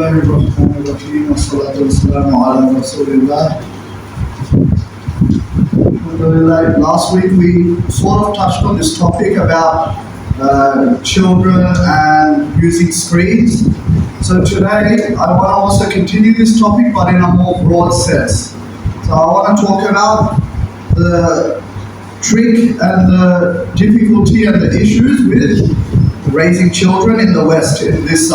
الله الرحمن الرحيم والصلاة والسلام على رسول الله. Last week we sort of touched on this topic about children and using screens. So today I want to also continue this topic but in a more broad sense. So I want to talk about the trick and the difficulty and the issues with raising children in the West in this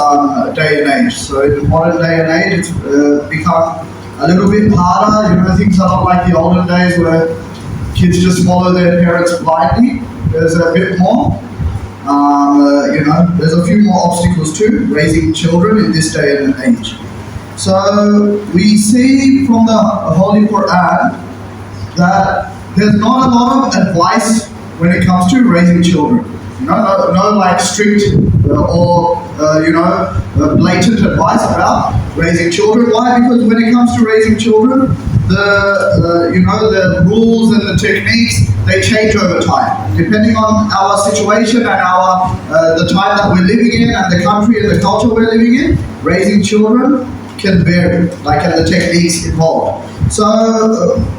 day and age. So in the modern day and age, it's become a little bit harder. You know, things are not like the olden days where kids just follow their parents blindly. There's a bit more. There's a few more obstacles to raising children in this day and age. So we see from the Holy Quran that there's not a lot of advice when it comes to raising children. No like strict or blatant advice about raising children. Why? Because when it comes to raising children, the rules and the techniques, they change over time, depending on our situation and the time that we're living in and the country and the culture we're living in. Raising children can vary, and the techniques involved. So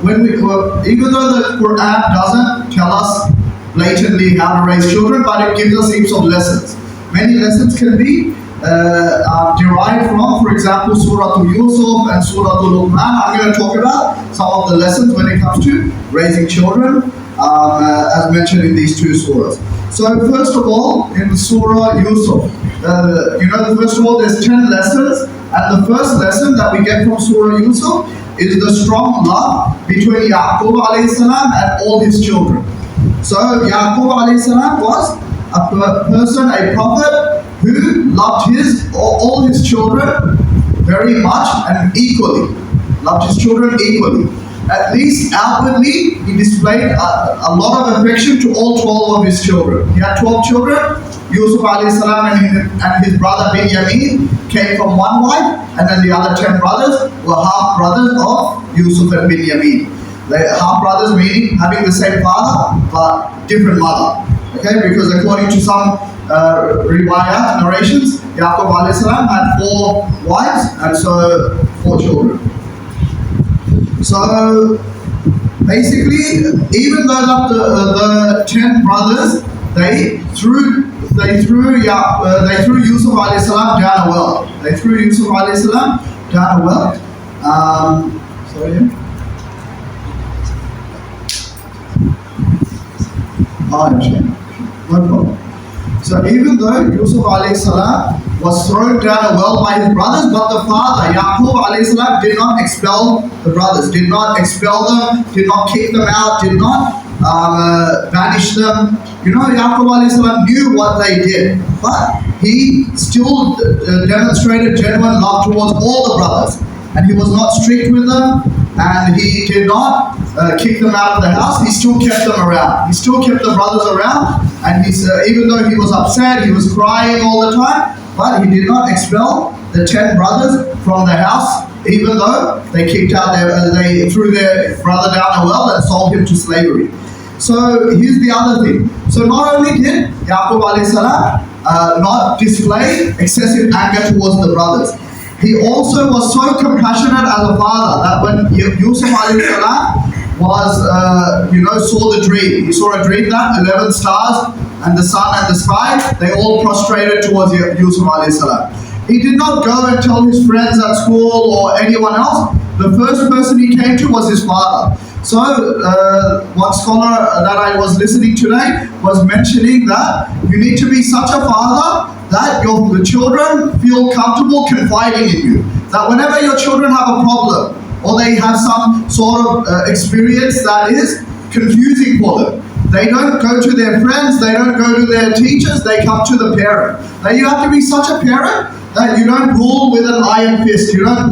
even though the Quran doesn't tell us blatantly how to raise children, but it gives us heaps of lessons. Many lessons can be derived from, for example, Surah Yusuf and Surah Luqman. I'm going to talk about some of the lessons when it comes to raising children, as mentioned in these two surahs. So first of all, in Surah Yusuf, first of all, there's 10 lessons, and the first lesson that we get from Surah Yusuf is the strong love between Yaqub alayhi salam and all his children. So Yaqub alayhi salam was a prophet who loved all his children very much and equally. Loved his children equally. At least outwardly, he displayed a lot of affection to all 12 of his children. He had 12 children. Yusuf alayhi salam and his brother Binyamin came from one wife, and then the other 10 brothers were half brothers of Yusuf and Binyamin. They half brothers meaning having the same father but different mother. Okay, because according to some riwayat narrations, Yaqub alayhi salam had 4 wives and so 4 children. So basically, even though the 10 brothers they threw Yusuf alayhi salam down a well. They threw Yusuf alayhi salam down a well. No problem. So even though Yusuf alayhi salam was thrown down a well by his brothers, but the father, Yaqub alayhi salam, did not expel the brothers, did not expel them, did not kick them out, did not banish them. Yaqub alayhi salam knew what they did, but he still demonstrated genuine love towards all the brothers. And he was not strict with them, and he did not kick them out of the house. He still kept them around. He still kept the brothers around, and even though he was upset, he was crying all the time, but he did not expel the 10 brothers from the house, even though they they threw their brother down a well and sold him to slavery. So here's the other thing. So not only did Yaqub alayhi salam not display excessive anger towards the brothers, he also was so compassionate as a father that when Yusuf alayhi salam saw the dream, he saw a dream that 11 stars and the sun and the sky, they all prostrated towards Yusuf alayhi salam. He did not go and tell his friends at school or anyone else. The first person he came to was his father. So one scholar that I was listening today was mentioning that you need to be such a father that the children feel comfortable confiding in you. That whenever your children have a problem or they have some sort of experience that is confusing for them, they don't go to their friends, they don't go to their teachers, they come to the parent. Now you have to be such a parent that you don't rule with an iron fist. You don't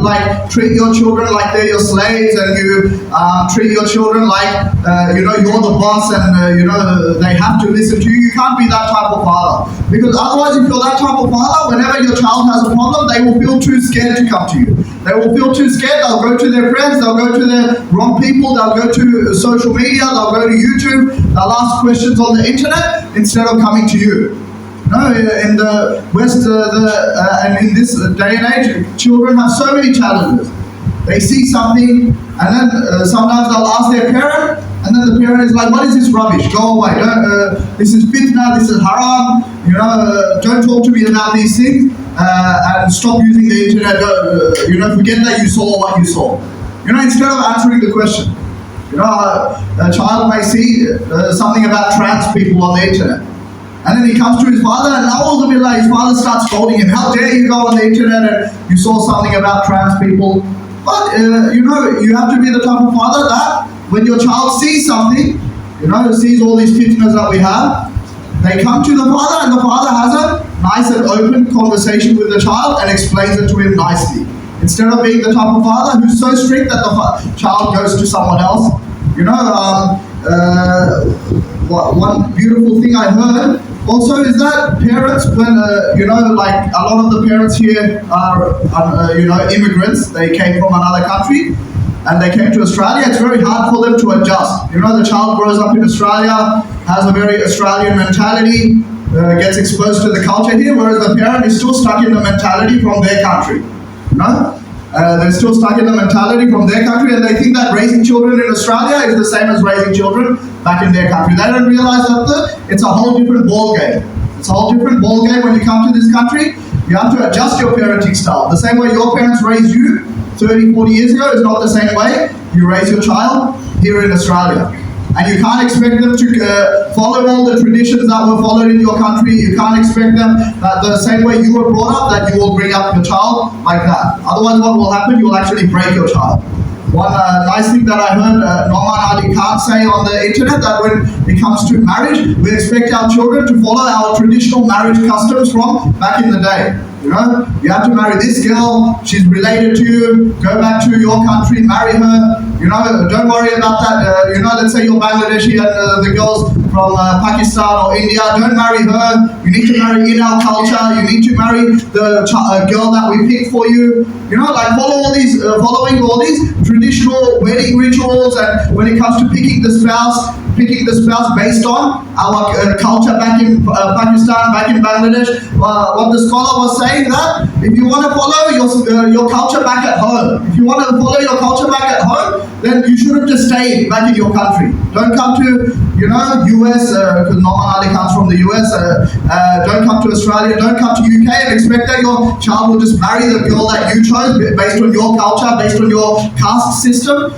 treat your children like they're your slaves, and you treat your children like you're the boss and they have to listen to you. You can't be that type of father, because otherwise, if you're that type of father, whenever your child has a problem, they will feel too scared to come to you. They will feel too scared. They'll go to their friends. They'll go to their wrong people. They'll go to social media. They'll go to YouTube. They'll ask questions on the internet instead of coming to you. No, in the West, and in this day and age, children have so many challenges. They see something, and then sometimes they'll ask their parent, and then the parent is like, "What is this rubbish? Go away! This is fitna. This is haram. Don't talk to me about these things, and stop using the internet. Forget that you saw what you saw. Instead of answering the question, a child may see something about trans people on the internet. And then he comes to his father, and his father starts scolding him. How dare you go on the internet and you saw something about trans people? But, you have to be the type of father that when your child sees something, sees all these fitnas that we have, they come to the father, and the father has a nice and open conversation with the child and explains it to him nicely. Instead of being the type of father who's so strict that the child goes to someone else. One beautiful thing I heard also is that parents, when like a lot of the parents here are immigrants. They came from another country and they came to Australia. It's very hard for them to adjust. The child grows up in Australia, has a very Australian mentality, gets exposed to the culture here, whereas the parent is still stuck in the mentality from their country. They're still stuck in the mentality from their country, and they think that raising children in Australia is the same as raising children back in their country. They don't realize that it's a whole different ball game. It's a whole different ball game when you come to this country. You have to adjust your parenting style. The same way your parents raised you 30, 40 years ago is not the same way you raise your child here in Australia. And you can't expect them to follow all the traditions that were followed in your country. You can't expect them that the same way you were brought up, that you will bring up your child like that. Otherwise, what will happen? You will actually break your child. One nice thing that I heard Norman Ali Khan say on the internet, that when it comes to marriage, we expect our children to follow our traditional marriage customs from back in the day. You have to marry this girl, she's related to you, go back to your country, marry her. Don't worry about that. Let's say you're Bangladeshi and the girl's from Pakistan or India. Don't marry her. You need to marry in our culture. You need to marry the girl that we pick for you. Following all these traditional wedding rituals, and when it comes to picking the spouse based on our culture back in Pakistan, back in Bangladesh. What the scholar was saying, that if you want to follow your culture back at home, then you shouldn't just stay back in your country. Don't come to US, because Norman Ali comes from the US. Don't come to Australia. Don't come to UK and expect that your child will just marry the girl that you chose based on your culture, based on your caste system.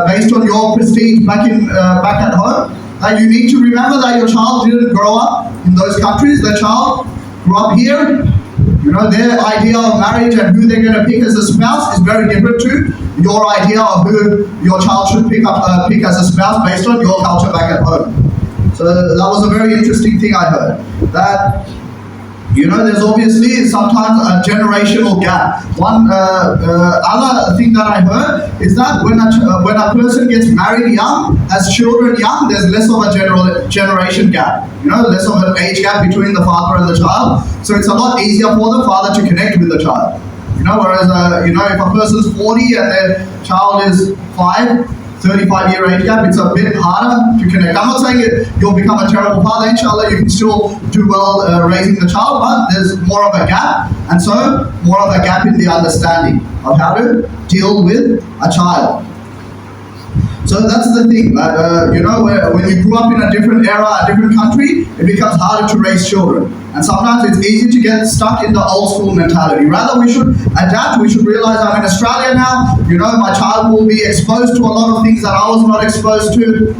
Based on your prestige back at home. You need to remember that your child didn't grow up in those countries. The child grew up here. Their idea of marriage and who they're going to pick as a spouse is very different to your idea of who your child should pick as a spouse based on your culture back at home. So that was a very interesting thing I heard. That there's obviously sometimes a generational gap. One other thing that I heard is that when a person gets married young, has children young, there's less of a generation gap. Less of an age gap between the father and the child. So it's a lot easier for the father to connect with the child. Whereas if a person's 40 and their child is 35-year age gap, it's a bit harder to connect. I'm not saying you'll become a terrible father. Inshallah, you can still do well raising the child, but there's more of a gap, and so more of a gap in the understanding of how to deal with a child. So that's the thing, when you grew up in a different era, a different country, it becomes harder to raise children. And sometimes it's easy to get stuck in the old school mentality. Rather, we should adapt. We should realize I'm in Australia now. My child will be exposed to a lot of things that I was not exposed to.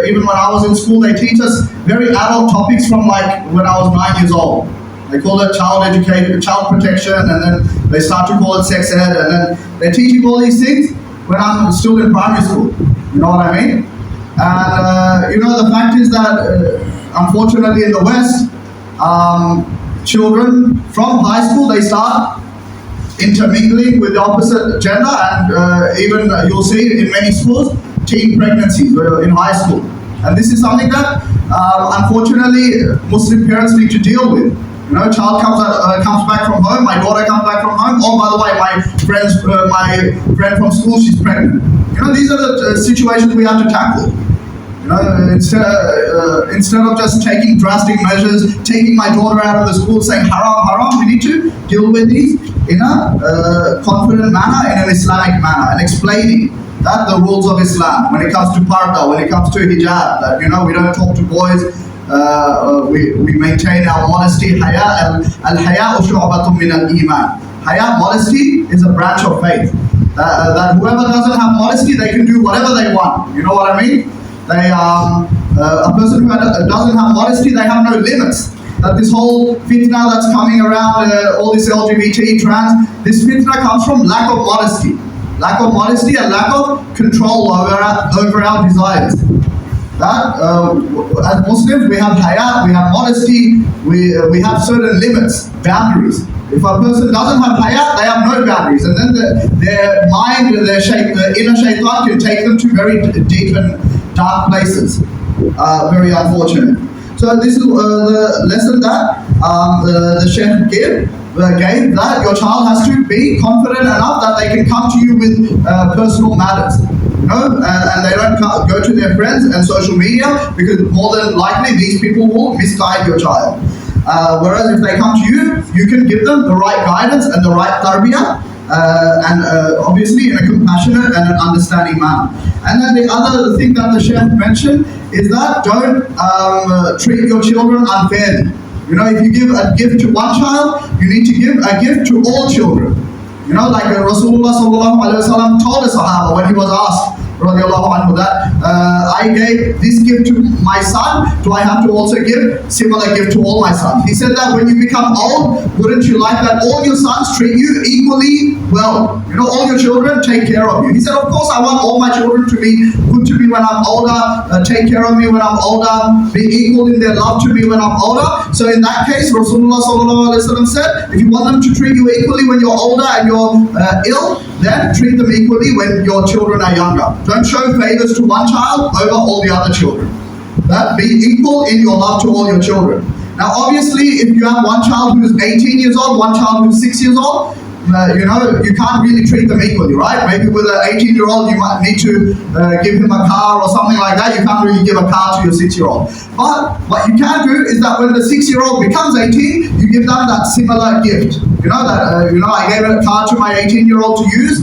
Even when I was in school, they teach us very adult topics from when I was 9 years old. They call it child education, child protection, and then they start to call it sex ed, and then they're teaching all these things when I'm still in primary school. You know what I mean? And the fact is that unfortunately in the West, children from high school, they start intermingling with the opposite gender, and even you'll see in many schools teen pregnancies in high school. And this is something that unfortunately Muslim parents need to deal with. Child comes back from home. My daughter comes back from home. Oh, by the way, my friend from school, she's pregnant. These are the situations we have to tackle. Instead of just taking drastic measures, taking my daughter out of the school, saying haram, haram, we need to deal with these in a confident manner, in an Islamic manner, and explaining that the rules of Islam when it comes to parda, when it comes to hijab, that we don't talk to boys. We maintain our modesty. Al-haya shu'batun min al-iman. Haya, modesty, is a branch of faith. That whoever doesn't have modesty, they can do whatever they want. You know what I mean? A person who doesn't have modesty, they have no limits. That this whole fitna that's coming around, all this LGBT, trans, this fitna comes from lack of modesty. Lack of modesty and lack of control over our desires. That as Muslims, we have haya, we have modesty, we have certain limits, boundaries. If a person doesn't have haya, they have no boundaries, and then their mind, the inner shaitan can take them to very deep and dark places. Very unfortunate. So this is the lesson that the Sheikh gave that your child has to be confident enough that they can come to you with personal matters. And they don't go to their friends and social media, because more than likely these people will misguide your child. Whereas if they come to you, you can give them the right guidance and the right tarbiyah, and obviously in a compassionate and an understanding manner. And then the other thing that the Sheikh mentioned is that don't treat your children unfairly. If you give a gift to one child, you need to give a gift to all children. Like Rasulullah sallallahu alaihi wasallam told the Sahaba when he was asked, radiallahu anhu, that I gave this gift to my son, do I have to also give similar gift to all my sons? He said that when you become old, wouldn't you like that all your sons treat you equally well? All your children take care of you. He said, of course I want all my children to be good to me when I'm older, take care of me when I'm older, be equal in their love to me when I'm older. So in that case, Rasulullah sallallahu alaihi wasallam said, if you want them to treat you equally when you're older and you're ill, then treat them equally when your children are younger. Don't show favors to one child over all the other children. Be equal in your love to all your children. Now obviously, if you have one child who's 18 years old, one child who's 6 years old, you can't really treat them equally, right? Maybe with an 18-year-old, you might need to give him a car or something like that. You can't really give a car to your 6-year-old. But what you can do is that when the 6-year-old becomes 18, you give them that similar gift. I gave a car to my 18-year-old to use.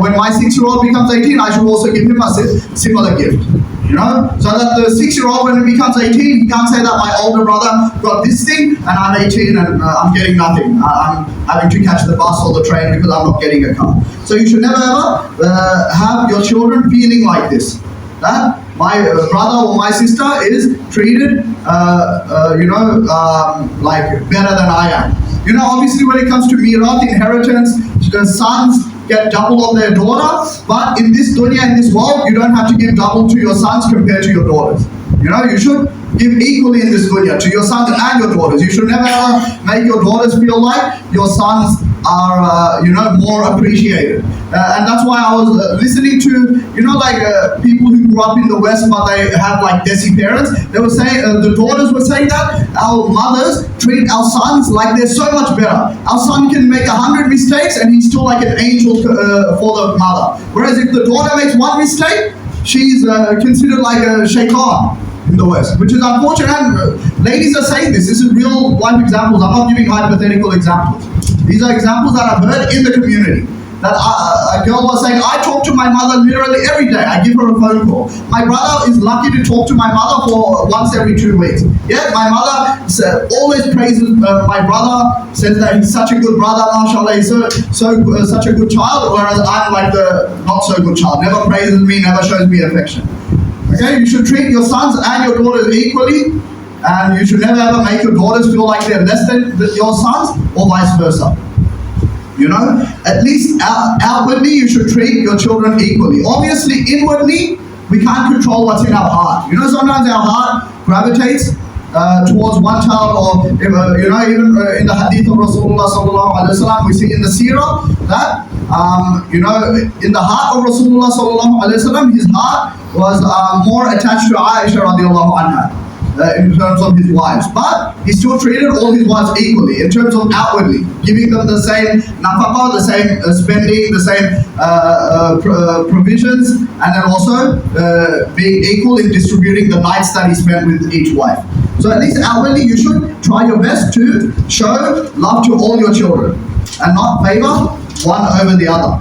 When my 6-year-old becomes 18, I should also give him a similar gift. So that the 6-year-old, when he becomes 18, he can't say that my older brother got this thing and I'm 18 and I'm getting nothing. I'm having to catch the bus or the train because I'm not getting a car. So you should never ever have your children feeling like this. That my brother or my sister is treated, like better than I am. Obviously when it comes to mirath, inheritance, the sons get double of their daughter, but in this dunya, in this world, you don't have to give double to your sons compared to your daughters. You should give equally in this dunya to your sons and your daughters. You should never ever make your daughters feel like your sons are, more appreciated. And that's why I was listening to, people who grew up in the West, but they have like desi parents. They were saying, the daughters were saying that our mothers treat our sons like they're so much better. Our son can make 100 mistakes and he's still like an angel for the mother. Whereas if the daughter makes one mistake, she's considered like a shaitan in the West, which is unfortunate. And ladies are saying this. This is real life examples. I'm not giving hypothetical examples. These are examples that I've heard in the community. That a girl was saying, I talk to my mother literally every day. I give her a phone call. My brother is lucky to talk to my mother for once every 2 weeks. Yeah, my mother always praises my brother, says that he's such a good brother, mashallah, he's such a good child, whereas I'm like the not so good child. Never praises me, never shows me affection. Okay, you should treat your sons and your daughters equally, and you should never ever make your daughters feel like they're less than your sons, or vice versa. At least outwardly you should treat your children equally. Obviously, inwardly, we can't control what's in our heart. Sometimes our heart gravitates towards one child, or even in the hadith of Rasulullah sallallahu alaihi wasallam, we see in the seerah that in the heart of Rasulullah sallallahu alaihi wasallam, his heart was more attached to Aisha radiallahu anha. in terms of his wives. But he still treated all his wives equally in terms of outwardly, giving them the same nafaqah, the same spending, the same provisions, and then also being equal in distributing the nights that he spent with each wife. So at least outwardly, you should try your best to show love to all your children and not favor one over the other.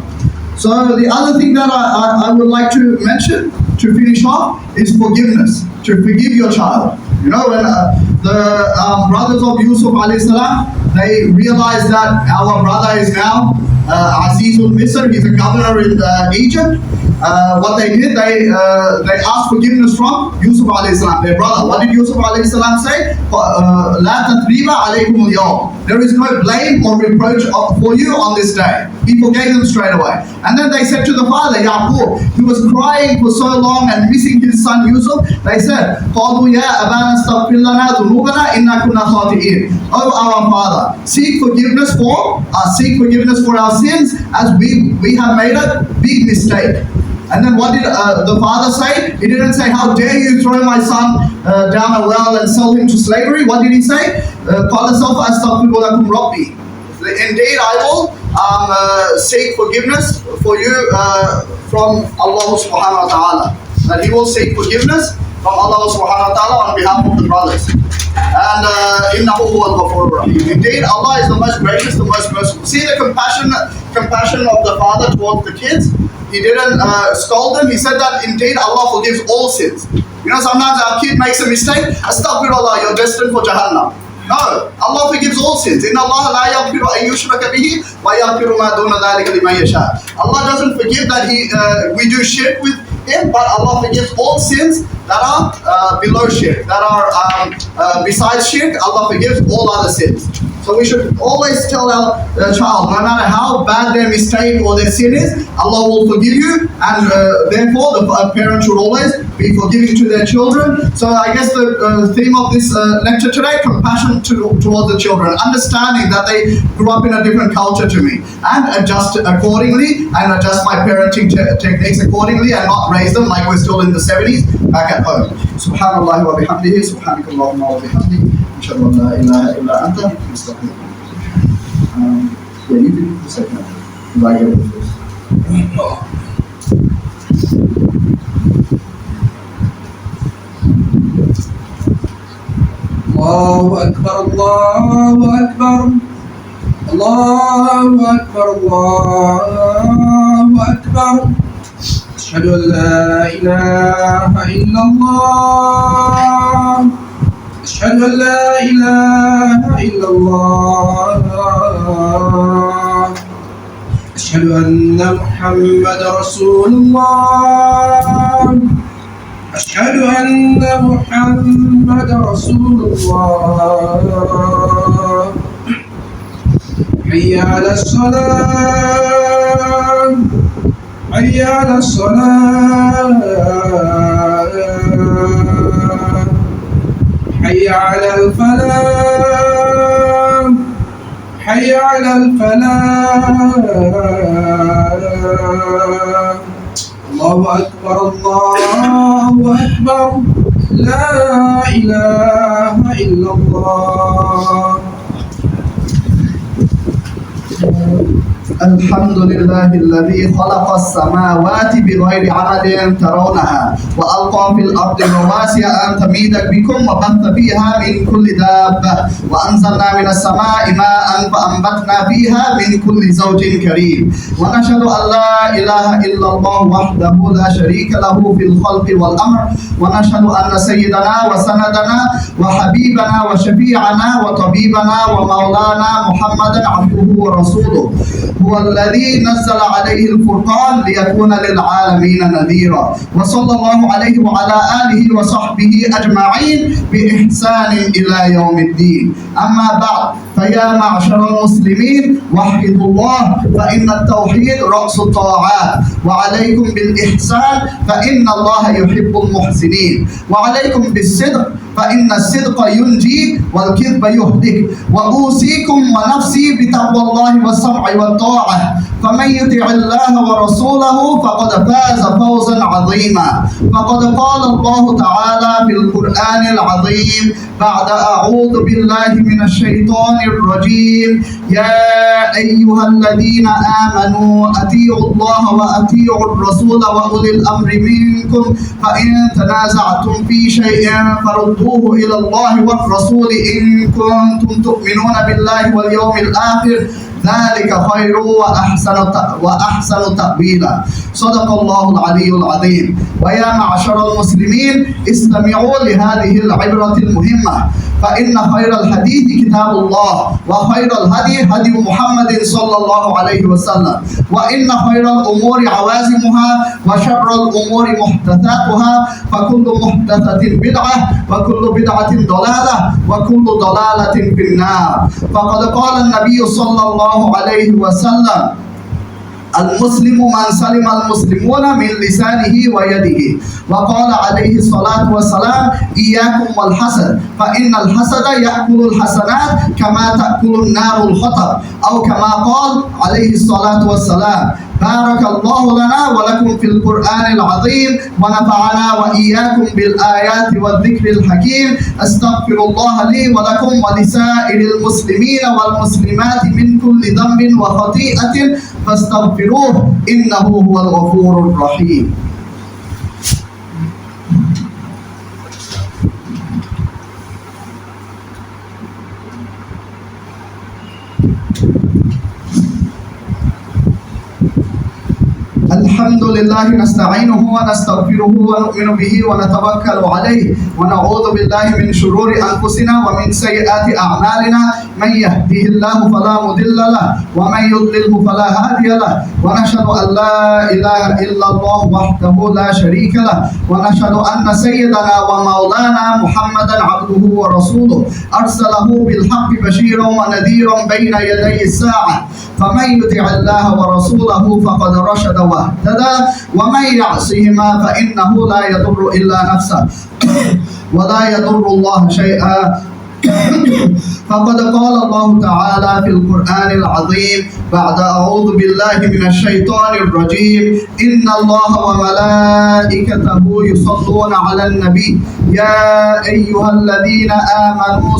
So the other thing that I would like to mention to finish off is forgiveness. To forgive your child. You know, when the brothers of Yusuf alayhi salam, they realized that our brother is now Azizul Misr, he's a governor in Egypt. What they did, they asked forgiveness from Yusuf alayhi salam, their brother. What did Yusuf alayhi salam say? La tathriba alaykum al-yawm. There is no blame or reproach for you on this day. He forgave them straight away. And then they said to the father, Yaqub, who was crying for so long and missing his son Yusuf, they said, قَالُوا يَا أَبَانَا اسْتَغْفِرْ لَنَا ذُنُوبَنَا إِنَّا كُنَّا خَاطِئِينَ. Oh, our father, seek forgiveness for us, seek forgiveness for our sins, as we have made a big mistake. And then what did the father say? He didn't say, how dare you throw my son down a well and sell him to slavery. What did he say? قَالَ سَوْفَ أَسْتَغْفِرُ لَكُمْ رَبِّي. Indeed, I will seek forgiveness for you from Allah subhanahu wa ta'ala. That he will seek forgiveness from Allah subhanahu wa ta'ala on behalf of the brothers. And إِنَّهُ هُوَ الْغَفُورُ الرَّحِيمُ. Indeed, Allah is the most gracious, the most merciful. See the compassion of the father towards the kids. He didn't scold them. He said that indeed Allah forgives all sins. You know, sometimes our kid makes a mistake. Astaghfirullah, you're destined for Jahannam. No, Allah forgives all sins. Inna Allah la yaghfiru an yushraka bihi wa yaghfiru ma duna dhalika liman yasha. Allah doesn't forgive that we do shirk with Him, but Allah forgives all sins that are below shirk, that are besides shirk. Allah forgives all other sins. So we should always tell our child, no matter how bad their mistake or their sin is, Allah will forgive you, and therefore the parent should always be forgiving to their children. So I guess the theme of this lecture today, compassion towards the children, understanding that they grew up in a different culture to me, and adjust accordingly, and adjust my parenting techniques accordingly, and not raise them like we're still in the 70s back at home. Subhanallah wa bihamdihi, subhanakallahumma wa bihamdihi. أشهد أن لا إله إلا أنت نستغفرك. Yeah, you can do the second one. Because I get it first. الله أكبر الله أكبر الله أكبر الله أكبر. أشهد أن لا إله إلا الله. أشهد أن لا إله إلا الله. أشهد أن محمد رسول الله. أشهد أن محمد رسول الله. حي على الصلاة حي على الصلاة حي على الفلاح حي على الفلاح. الله أكبر الله أكبر. لا إله إلا الله. الحمد لله الذي خلق السماوات بغير عمد ترونها وألقى في الأرض رواسي أن تميد بكم وبث فيها من كل دابة وأنزلنا من السماء ماء فأنبتنا فيها من كل زوج كريم ونشهد أن لا إله إلا الله وحده لا شريك له في الخلق والأمر ونشهد أن سيدنا وسندنا وحبيبنا وشفيعنا وطبيبنا ومولانا محمدا عبده ورسوله هو الذي نزل عليه الفرقان ليكون للعالمين نذيرا وصلى الله عليه وعلى آله وصحبه أجمعين بإحسان إلى يوم الدين. أما بعد، فيا معشر المسلمين وحدوا الله فإن التوحيد رأس الطاعات وعليكم بالإحسان فإن الله يحب المحسنين وعليكم بالصدق فإن الصدق ينجي والكذب يهلك وأوصيكم ونفسي بتقوى الله والسمع والطاعة فمن يطع الله ورسوله فقد فاز فوزا عظيما فقد قال الله تعالى في القرآن العظيم بعد أعوذ بالله من الشيطان الرجيم يا أيها الذين آمنوا أطيعوا الله وأطيعوا الرسول وأولي الأمر منكم فإن تنازعتم في شيء فردوه إلى الله والرسول إن كنتم تؤمنون بالله واليوم الآخر ذلك خير وأحسن تأويلا صدق الله العلي العظيم ويا معشر المسلمين استمعوا لهذه العبرة المهمة فإن خير الحديث كتاب الله وخير الهدي هدي محمد صلى الله عليه وسلم وإن خير الأمور عوازمها وشر الأمور محدثاتها فكل محدثة بدعة وكل بدعة ضلالة وكل ضلالة في النار فقد قال النبي صلى الله عليه وسلم المسلم من سلم المسلمون من لسانه ويده وقال عليه الصلاة والسلام إياكم والحسد فإن الحسد يأكل الحسنات كما تأكل النار الحطب أو كما قال عليه الصلاة والسلام بارك الله لنا ولكم في القرآن العظيم ونفعنا وإياكم بالآيات والذكر الحكيم أستغفر الله لي ولكم ولسائر المسلمين والمسلمات من كل ذنب وخطيئة فاستغفروه إنه هو الغفور الرحيم الحمد لله نستعينه ونستغفره ونؤمن به ونتوكل عليه ونعوذ بالله من شرور أنفسنا ومن سيئات أعمالنا من يهده الله فلا مضل له ومن يضلله فلا هادي له ونشهد أن لا إله إلا الله وحده لا شريك له ونشهد أن سيدنا ومولانا محمدا عبده ورسوله أرسله بالحق بشيرا ونذيرا بين يدي الساعة فمن يطع الله ورسوله فقد رشد واهتدى ومن يعصهما فإنه لا يضر إلا نفسه ولا يضر الله شيئا فقد قال الله تعالى في القرآن العظيم بعد أعوذ بالله من الشيطان الرجيم إن الله وملائكته يصلون على النبي يا أيها الذين آمنوا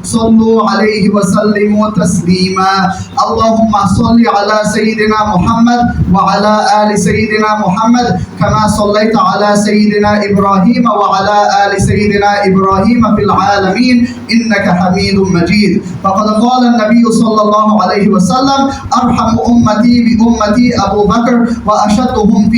صلوا عليه وسلموا تسليما اللهم صل على سيدنا محمد وعلى آل سيدنا محمد كما صليت على سيدنا إبراهيم وعلى آل سيدنا إبراهيم في العالمين إنك حميد مجيد فقد قال النبي صلى الله عليه وسلم أرحم أمتي بأمتي أبو بكر وأشدهم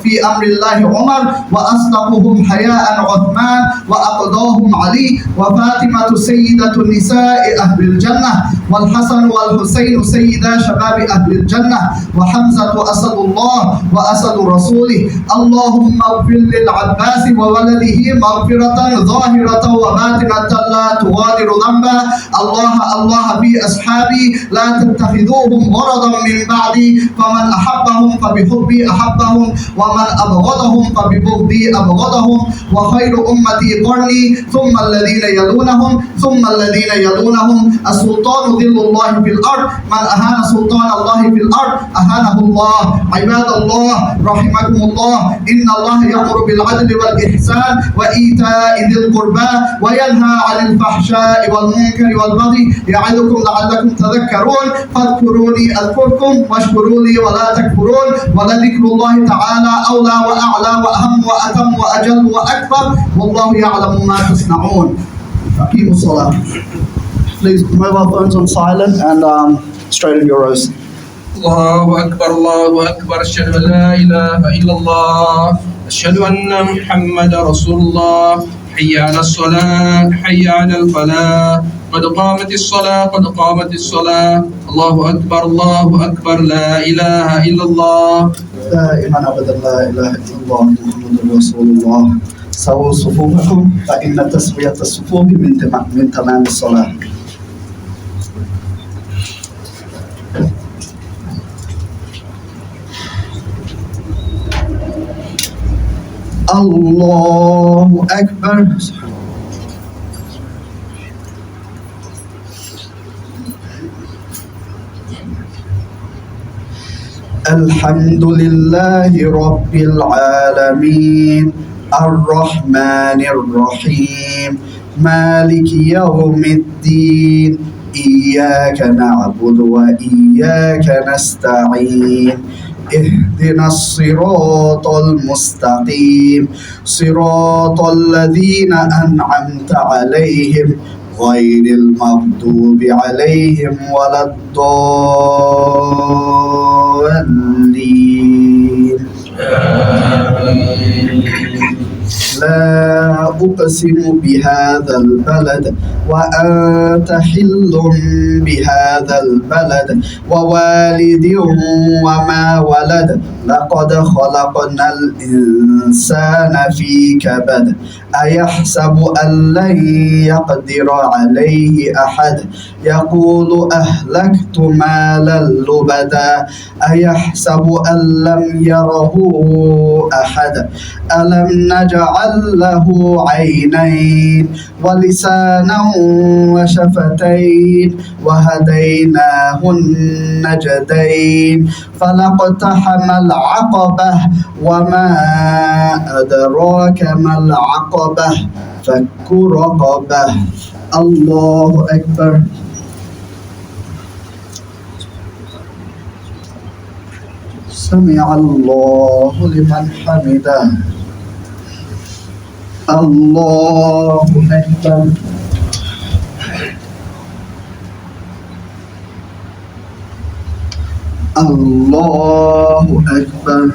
في أمر الله عمر وأصدقهم حياء عثمان وأقضاهم علي وفاطمة سيدة نساء أهل الجنة والحسن والحسين سيدا شباب أهل الجنة وحمزة أسد الله وأسد رسوله اللهم اغفر للعباس وولده مغفرة ظاهرة وباطنة لا تغادر ذنبا الله في أصحابي لا تتخذوهم غرضا من بعدي فمن أحبهم فبحبي أحبهم ومن أبغضهم فببغضي أبغضهم وخير أمتي قرني ثم الذين يلونهم ثم الذين يلونهم السلطان ذل الله في الأرض من أهان سلطان الله في الأرض أهانه الله عباد الله رحمكم الله إن الله يأمر بالعدل والإحسان وإيتاء ذي القربى وينهى عن الفحشاء والمنكر والبغي يعظكم لعلكم تذكرون فاذكروني أذكركم واشكروا لي ولا تكفرون ولذكر الله تعالى أولى وأعلى وأهم وأتم وأجل وأكبر والله يعلم ما تصنعون أقيموا الصلاة. Please put mobile phones on silent and straighten your rows. الله أكبر أشهد أن لا إله إلا الله أشهد أن محمد رسول الله حي على الصلاة حي على الفلاح قد قامت الصلاة الله أكبر لا إله إلا الله دائما أبدا لا إله إلا الله محمد رسول الله سووا صفوفكم فإن تسوية الصفوف من تمام الصلاة. Allahu Akbar. الحمد لله رب العالمين الرحمن الرحيم مالك يوم الدين إياك نعبد وإياك نستعين اهدنا الصراط المستقيم صراط الذين أنعمت عليهم غير المغضوب عليهم ولا الضالين. لا أقسم بهذا البلد وأنت حل بهذا البلد ووالد وما ولد لقد خلقنا الإنسان في كبد أيحسب أن لن يقدر عليه أحد يقول أهلكت مالا لبدا أيحسب أن لم يره أحد ألم نجعل له عينين ولسانا وشفتين وهديناه النجدين فلاقتحم العقبة وما أدراك ما العقبة فك رقبة. الله أكبر. سمع الله لمن حمده. الله أكبر. الله أكبر.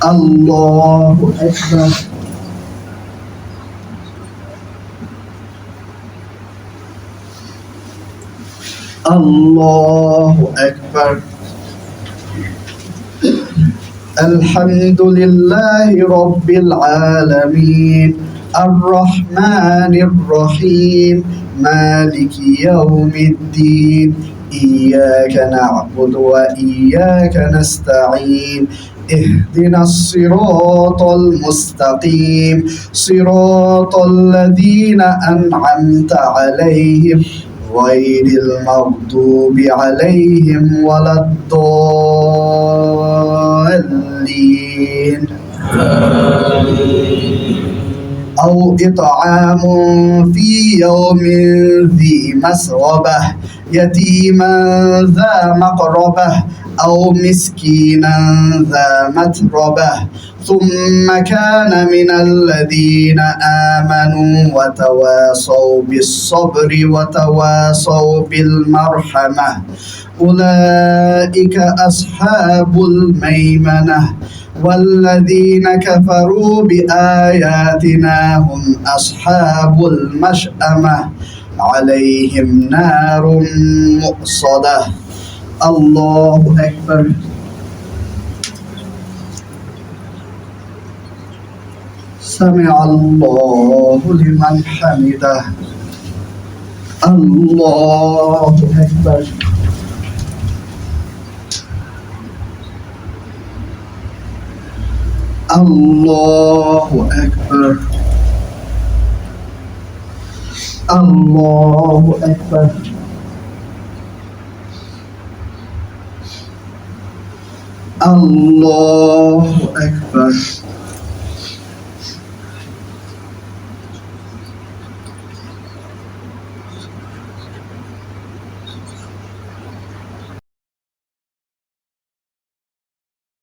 الله أكبر. الله أكبر. الحمد لله رب العالمين الرحمن الرحيم مالك يوم الدين إياك نعبد وإياك نستعين اهدنا الصراط المستقيم صراط الذين أنعمت عليهم غير المغضوب عليهم ولا الضالين. أو إطعام في يوم ذي مسغبة يتيما ذا مقربة أو مسكينا ذا متربة ثم كان من الذين آمنوا وتواصوا بالصبر وتواصوا بالمرحمة أولئك أصحاب الميمنة والذين كفروا بآياتنا هم أصحاب المشأمة عليهم نار مؤصدة. الله أكبر. سمع الله لمن حمده. الله أكبر. الله أكبر. الله أكبر. الله أكبر.